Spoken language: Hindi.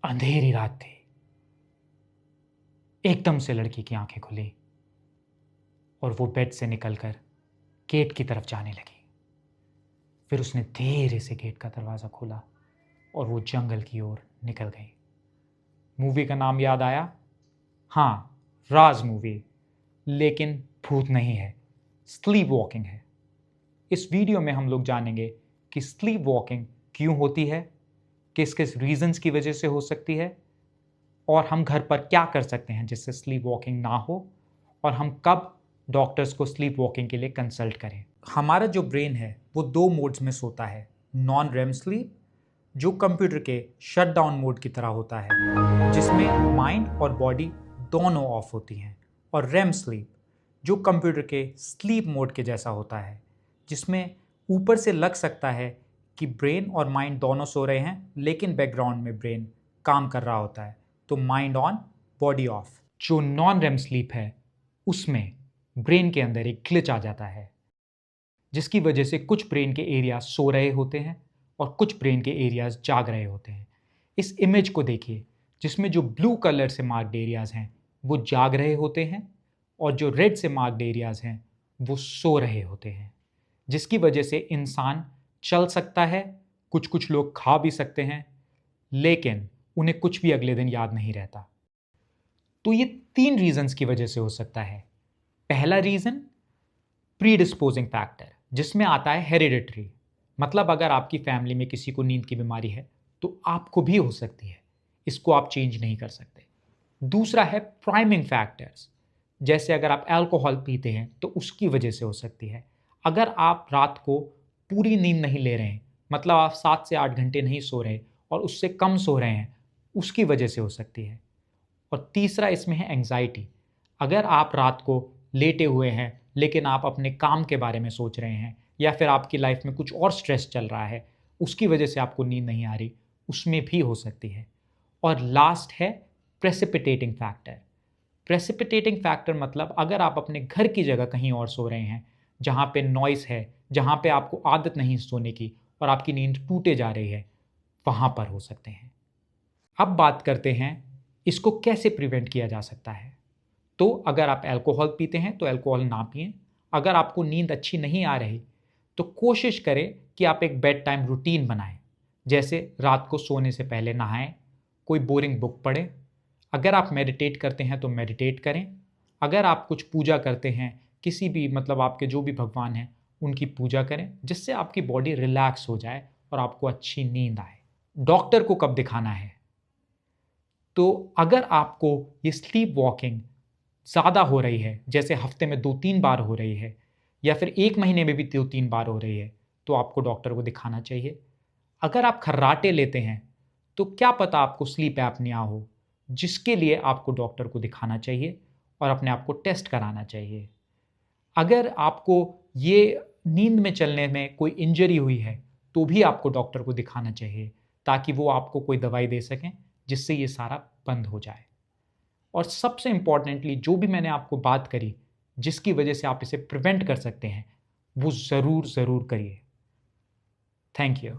अंधेरी रात थी। एकदम से लड़की की आंखें खुली और वो बेड से निकलकर गेट की तरफ जाने लगी। फिर उसने धीरे से गेट का दरवाज़ा खोला और वो जंगल की ओर निकल गई। मूवी का नाम याद आया? हाँ, राज मूवी। लेकिन भूत नहीं है, स्लीप वॉकिंग है। इस वीडियो में हम लोग जानेंगे कि स्लीप वॉकिंग क्यों होती है, किस किस रीजंस की वजह से हो सकती है, और हम घर पर क्या कर सकते हैं जिससे स्लीप वॉकिंग ना हो, और हम कब डॉक्टर्स को स्लीप वॉकिंग के लिए कंसल्ट करें। हमारा जो ब्रेन है वो दो मोड्स में सोता है। नॉन रेम स्लीप, जो कंप्यूटर के शटडाउन मोड की तरह होता है, जिसमें माइंड और बॉडी दोनों ऑफ होती हैं, और रेम स्लीप, जो कंप्यूटर के स्लीप मोड के जैसा होता है, जिसमें ऊपर से लग सकता है कि ब्रेन और माइंड दोनों सो रहे हैं, लेकिन बैकग्राउंड में ब्रेन काम कर रहा होता है। तो माइंड ऑन, बॉडी ऑफ। जो नॉन रेम स्लीप है उसमें ब्रेन के अंदर एक ग्लिच आ जाता है, जिसकी वजह से कुछ ब्रेन के एरिया सो रहे होते हैं और कुछ ब्रेन के एरियाज जाग रहे होते हैं। इस इमेज को देखिए, जिसमें जो ब्लू कलर से मार्क्ड एरियाज हैं वो जाग रहे होते हैं और जो रेड से मार्क्ड एरियाज हैं वो सो रहे होते हैं, जिसकी वजह से इंसान चल सकता है, कुछ कुछ लोग खा भी सकते हैं, लेकिन उन्हें कुछ भी अगले दिन याद नहीं रहता। तो ये 3 रीजंस की वजह से हो सकता है। पहला रीजन प्रीडिस्पोजिंग फैक्टर, जिसमें आता है हेरिडिटरी, मतलब अगर आपकी फैमिली में किसी को नींद की बीमारी है तो आपको भी हो सकती है, इसको आप चेंज नहीं कर सकते। दूसरा है प्राइमिंग फैक्टर्स, जैसे अगर आप अल्कोहल पीते हैं तो उसकी वजह से हो सकती है। अगर आप रात को पूरी नींद नहीं ले रहे हैं, मतलब आप 7 से 8 घंटे नहीं सो रहे और उससे कम सो रहे हैं, उसकी वजह से हो सकती है। और तीसरा इसमें है एंग्जाइटी। अगर आप रात को लेटे हुए हैं लेकिन आप अपने काम के बारे में सोच रहे हैं, या फिर आपकी लाइफ में कुछ और स्ट्रेस चल रहा है, उसकी वजह से आपको नींद नहीं आ रही, उसमें भी हो सकती है। और लास्ट है प्रेसिपिटेटिंग फैक्टर। प्रेसिपिटेटिंग फैक्टर मतलब अगर आप अपने घर की जगह कहीं और सो रहे हैं, जहाँ पे नॉइस है, जहाँ पे आपको आदत नहीं सोने की और आपकी नींद टूटे जा रही है, वहाँ पर हो सकते हैं। अब बात करते हैं इसको कैसे प्रिवेंट किया जा सकता है। तो अगर आप अल्कोहल पीते हैं तो अल्कोहल ना पिएं। अगर आपको नींद अच्छी नहीं आ रही तो कोशिश करें कि आप एक बेड टाइम रूटीन बनाएं, जैसे रात को सोने से पहले नहाएं, कोई बोरिंग बुक पढ़ें। अगर आप मेडिटेट करते हैं तो मेडिटेट करें। अगर आप कुछ पूजा करते हैं, किसी भी मतलब आपके जो भी भगवान हैं उनकी पूजा करें, जिससे आपकी बॉडी रिलैक्स हो जाए और आपको अच्छी नींद आए। डॉक्टर को कब दिखाना है? तो अगर आपको ये स्लीप वॉकिंग ज़्यादा हो रही है, जैसे हफ्ते में 2-3 बार हो रही है, या फिर 1 महीने में भी 2-3 बार हो रही है, तो आपको डॉक्टर को दिखाना चाहिए। अगर आप खर्राटे लेते हैं तो क्या पता आपको स्लीप एपनिया हो, जिसके लिए आपको डॉक्टर को दिखाना चाहिए और अपने आप को टेस्ट कराना चाहिए। अगर आपको ये नींद में चलने में कोई इंजरी हुई है तो भी आपको डॉक्टर को दिखाना चाहिए, ताकि वो आपको कोई दवाई दे सकें जिससे ये सारा बंद हो जाए। और सबसे इंपॉर्टेंटली जो भी मैंने आपको बात करी जिसकी वजह से आप इसे प्रिवेंट कर सकते हैं, वो ज़रूर ज़रूर करिए। Thank you.